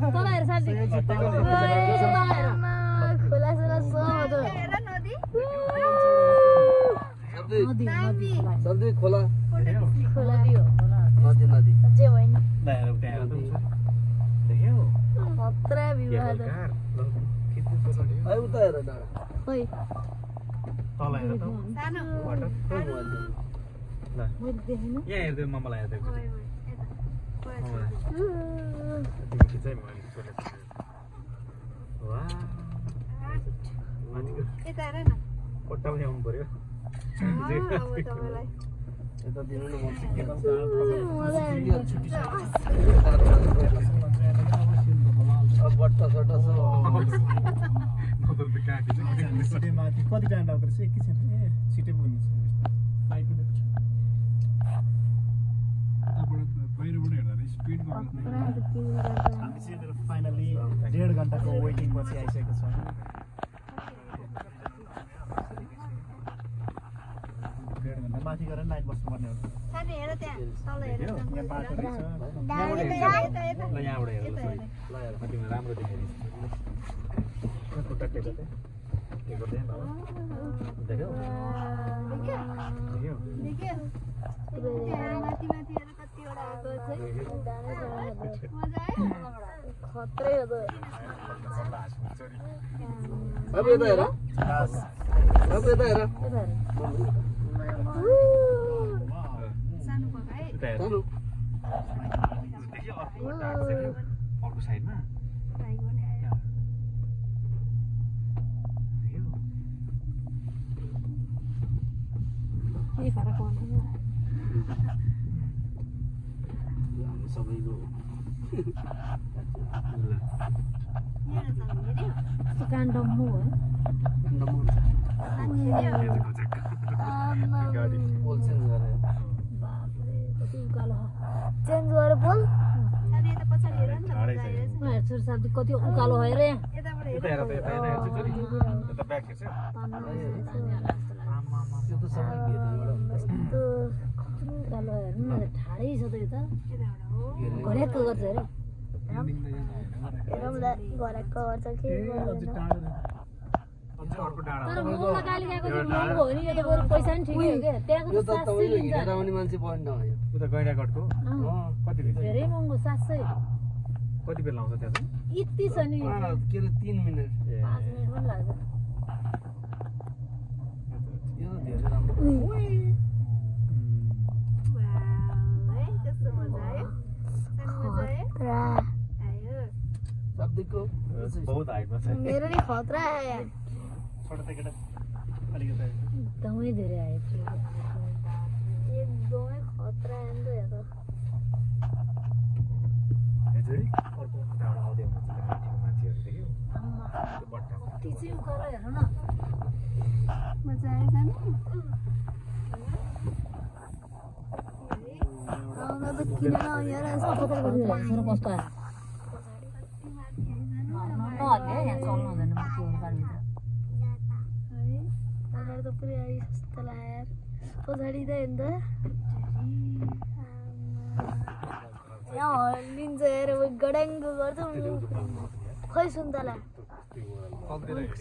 तल हेर साथी खोला सुला सब हेर नदी नदी खोला खोला दियो नदी नदी जे होइन देख्यौ खतरा विवाह त आइ उता हेर डाँडा खोइ तल हेर त सानो ल मैले देखेन यहाँ हेर्दै मलाई हेर्दै यता हेर न कोट्टामा ल्याउनु पर्यो यता दिनु न अब बट्टा सट्टा सब सिटे माथि कति टाइम लाग्दो रहेछ एकैछिन ए सिटे पुग्नु बाहिरबाट हेर्दा स्पिड हामी चाहिँ फाइनली 1.5 घन्टाको वेटिङ पछि आइसकेको छौँ माथि गएर लाइन बस्नुपर्ने हो साथी हेर त्यहाँ तल हेर यहाँ बाटो रहेछ ल यहाँबाट हेर तिमीलाई राम्रो देखाइदिन्छ खुट्टा टेको के गर्दै देख्यौ देखियो माथि माथि हेर कतिवटा आएको छ मजा आयो खतरै हो त अब यता हेर अब यता हेर सानो पका है सानो देख्यौ अर्को साइडमा ट्राई गर्ने आयो के फरक पर्दैन सबैको काण्डम्मु हो पोल चेन्ज गरे बापरे कति उकालो चेन्ज गरेर बोल साथी यता पछाडि हेर नि त हेर्छु साथी कति उकालो भयो रे यताबाट हेर यता ब्याक हेर्छ त्यो त सबै भेट्यो उकालो हेर्नु न ठाडै छ त यता घरेको गर्छ अरे हेरौँला घरेको गर्छ के तर मुला गाली गएको चाहिँ महँगो हो नि यो त बरु पैसा नि ठिकै हो क्या त्यहाँको यो त त तपाईले हिँडेर आउने मान्छे पढ्न हो यो उता गैँडाघाटको कति लिन्छ धेरै महँगो 700 कति बेला आउँछ त्यहाँ चाहिँ यति छ नि के रे 3 मिनेट 5 मिनेट पनि लाग्छ यो त धेरै राम्रो शब्दको बहुत हाइटमा छ मेरो नि खतरा आयो छोटो त केटा अलिकति एकदमै धेरै आयो एकदमै खतरा आयो नि त यहाँ त हेजरी अर्को उताबाट आउँदै हुनुहुन्छ मान्छेहरू देख्यौ कति चाहिँ उकालो हेर न मजा आयो जानु आउँदा त किन नआएर यस्तो कस्तो आयो यहाँ चल्नु हुँदैन पछाडि त पुरै आयो जस्तो लाग्यो पछाडि त हेर्नु त यहाँ हल्लिन्छ हेर गडाङ्गो गर्छ खोइ सुन्तला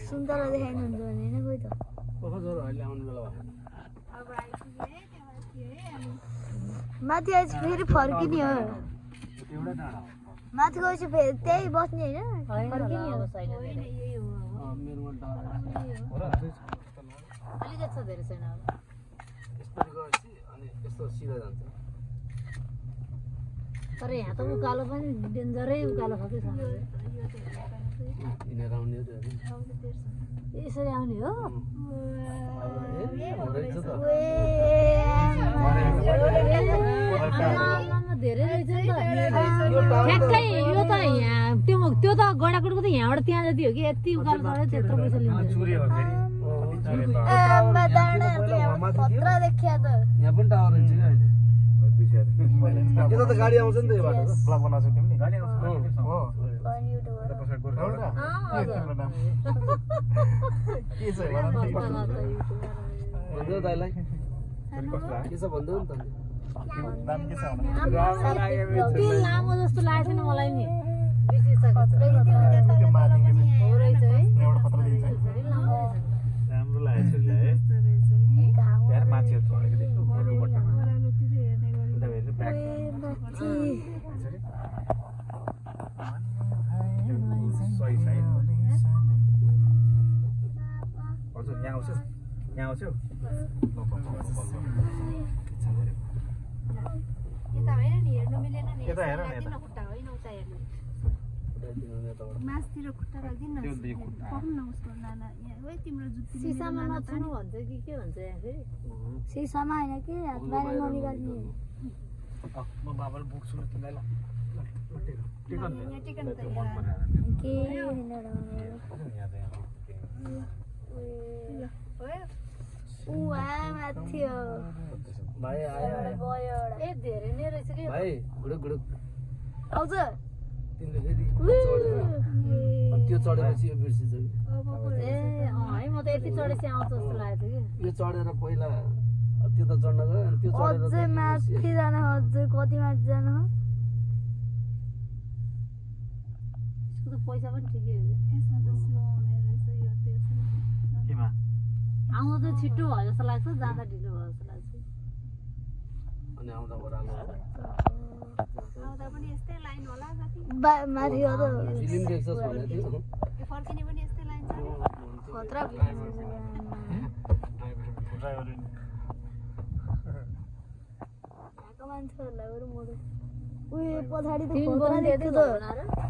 सुन्तला देखाइनुहुन्छ भने होइन खोइ त अहिले आउने बेला भयो माथि आएपछि फेरि फर्किने हो माथि गएपछि फेरि त्यही बस्ने होइन फर्किने हो अलिकति छ धेरै छैन अब यसरी गएपछि अनि यस्तो सिधा जान्छ तर यहाँ त उकालो पनि डेन्जरै उकालो छ कि हिँडेर आउने हो त्यो यसरी आउने हो धेरै रहेछ नि त ठ्याक्कै यो त यहाँ त्यो त गडाकोटको त यहाँबाट त्यहाँ जति हो कि यति उकालो चढ्यो त्यत्रो पैसा लिन्छ यहाँ पनि टावर रहेछ यता त गाडी आउँछ नि त यो बाटो ब्लग बनाउँछौ तिमीले गाडी आउँछ हो के छ भन्दै दाइलाई के छ भन्दै नि त दाम के छ लामो जस्तो लागेको छैन मलाई नि बेसी छ त्यो माथि के चाहिँ हो रहेछ है एउटा पत्र दिन्छ है राम्रो लागेको छ है यार मान्छेहरु चढेको देख्नु फोटोबाट सही छैन हजुर यहाँ आउँछु यता होइन नि हेर्नु मिलेन नि यता हेर न यता खुट्टा होइन उता हेर्नु मासतिर खुट्टा राख्दिन न पक्नु न उसको नाना यहाँ ओइ तिम्रो जुत्ती सिसामा नछुनु भन्छ कि के भन्छ यहाँ फेरि सिसामा हैन के हातबाट ननिकाल्ने म बाबाले बोक्छु न तिमीलाई यहाँ टिकन त के हैन उ आ माथि भाइ आयो गयो ए धेरै नै रहेछ कि भाइ गुडुक गुडुक आउँछ तिमीले फेरि त्यो चढेपछि यो बिर्सिन्छ ए है म त यति चढेपछि आउँछ जस्तो लागेको थियो यो चढेर पहिला त्यो त चढ्न गयो अनि त्यो चढेर अझै माथि जान अझै कति माथि जान कि यसको त पैसा पनि ठिकै हो यसमा त स्लो हुने रहेछ यो त्यो केमा आउँदा त छिट्टो भयो जस्तो लाग्छ जाँदा ढिलो भयो जस्तो लाग्छ अनि आउँदा ओह्रालो आउँदा पनि यस्तै लाइन होला कति माथि हो त फिल्म देख्छस् भने थियो यो फर्किने पनि यस्तै लाइन छ खतरा मान्छेहरूलाई बरु मोडो उयो पछाडि त खतरा देख्यो त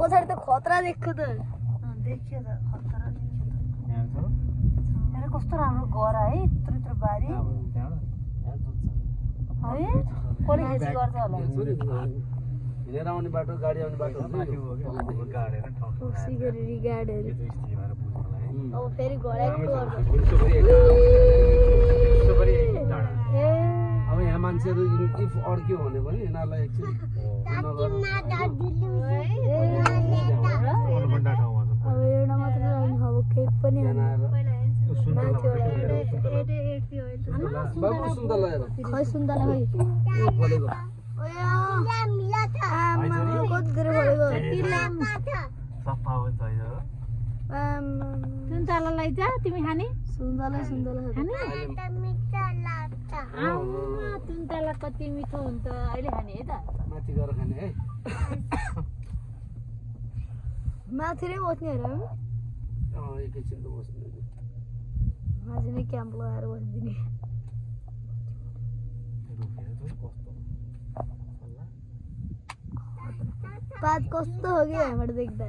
पछाडि त खतरा देख्यो त देखियो त खतरा देखियो त हेर कस्तो राम्रो घर है यत्रो यत्रो बारी है कसले खेती गर्छ होला हिँडेर आउने बाटो गाडी आउने बाटो सिक्युरिटी गार्डहरू अब फेरि घोडाको अब यहाँ मान्छेहरू इफ अड्क्यो भने पनि यिनीहरूलाई एकछिन अब एउटा मात्र लाइन अब केही पनि बाबु सुन्तला हेर खै सुन्तला खै फलेको कति धेरै फलेको सुन्तलालाई जा तिमी खाने सुन्तला खाने सुन्तला कति मिठो हुन्छ अहिले खाने है त माथि गएर खाने है माथि नै बस्ने हेर एकैछिन त बस्नु माथि नै क्याम्प लगाएर बसिदिने पात कस्तो हो कि यहाँबाट देख्दा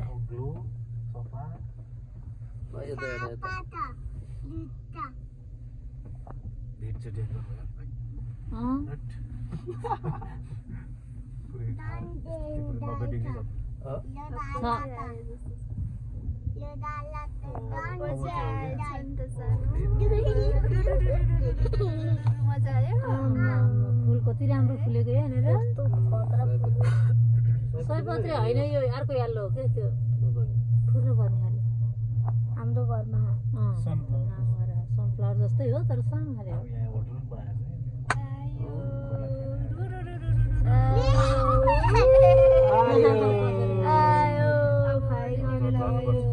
मजा आयो फुल कति राम्रो फुलेको यहाँनिर सयपत्री होइन यो अर्को याल्लो हो क्या त्यो फुल भन्ने खाले हाम्रो घरमा सनफ्लावर जस्तै हो तर सानो खाले हो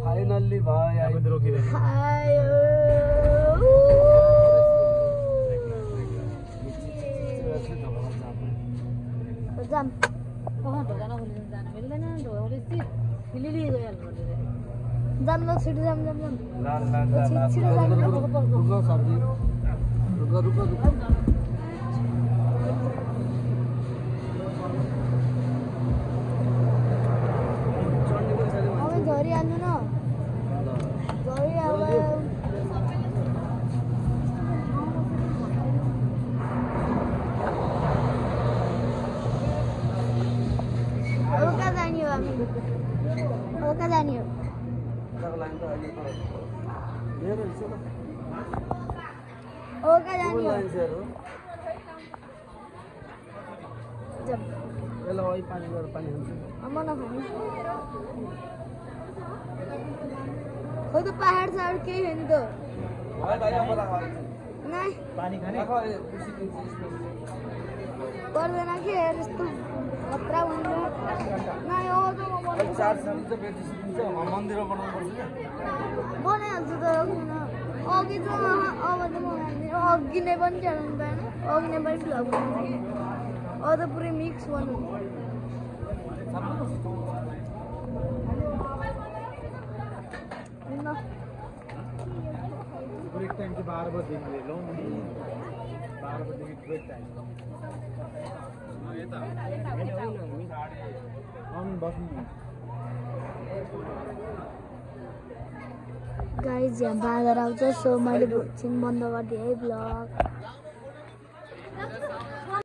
फाइनल्ली भाइ आयो जाम ढोका नखोलेर जान मिल्दैन ढोकाले फिलिली गइहाल्नु पर्छ जाम ल छिटो जाम झरी हाल्नु न झरी कहाँ जाने हो हामी कहाँ जाने हो कहाँ जाने हो खै त पहाड साड केही होइन त पर्दैन के यस्तो खतरा हुन्छ चार्ज दिन्छ ब्याट्री दिन्छ मन्दिरमा बनाउनु पर्छ क्या बनाइहाल्छु तर किन अघि त अब त म अघि नै पनि चलाउनु पाएन अघि नै पनि भ्लग बनाउँछु अब त पुरै मिक्स बनाउनु ब्रेक टाइम चाहिँ 12 बजेदेखि लौ 12 बजेदेखि ब्रेक टाइम गाइज यहाँ बाँदर आउँछ सो मैले एकछिन बन्द गरिदिएँ है ब्लग